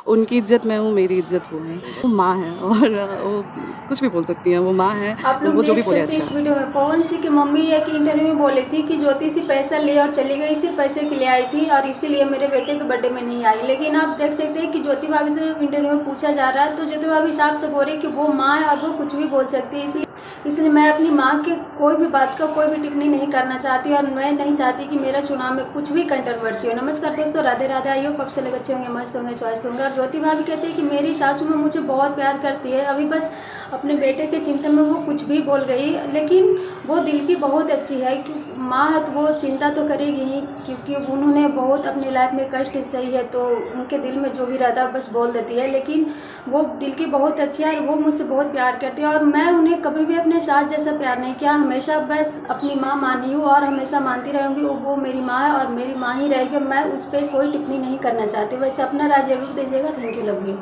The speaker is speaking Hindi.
उनकी इज्जत मैं हूँ, मेरी इज्जत वो है। वो माँ है और वो कुछ भी बोल सकती हैं, वो माँ है। आप लोग वो जो भी देख बोले सकते हैं अच्छा इस है। वीडियो में पवन सिंह की मम्मी एक इंटरव्यू में बोली थी कि ज्योति सी पैसा ले और चली गई, सिर्फ पैसे के लिए आई थी और इसीलिए मेरे बेटे के बर्थडे में नहीं आई। लेकिन आप देख सकते हैं कि ज्योति भाभी से इंटरव्यू में पूछा जा रहा है तो ज्योति भाभी साफ से बोल रही कि वो माँ है और वो कुछ भी बोल सकती है। इसलिए मैं अपनी माँ के कोई भी बात का कोई भी टिप्पणी नहीं करना चाहती और मैं नहीं चाहती कि मेरा चुनाव में कुछ भी कंट्रोवर्सी हो। नमस्कार दोस्तों, राधे राधे। आइए कब से लगे अच्छे होंगे, मस्त होंगे, स्वस्थ होंगे। और ज्योति भाभी कहते हैं कि मेरी सासू में मुझे बहुत प्यार करती है, अभी बस अपने बेटे के चिंता में वो कुछ भी बोल गई, लेकिन वो दिल की बहुत अच्छी है कि माँ है तो वो चिंता तो करेगी ही, क्योंकि उन्होंने बहुत अपनी लाइफ में कष्ट सही है तो उनके दिल में जो भी रहता है बस बोल देती है। लेकिन वो दिल की बहुत अच्छी है और वो मुझसे बहुत प्यार करती है और मैं उन्हें कभी भी अपने सास जैसा प्यार नहीं किया, हमेशा बस अपनी माँ मानी हूँ और हमेशा मानती रहूँगी। वो मेरी माँ है और मेरी माँ ही रहेगी। मैं उस पर कोई टिप्पणी नहीं करना चाहती। वैसे अपना राय जरूर दीजिएगा। Thank you, love you.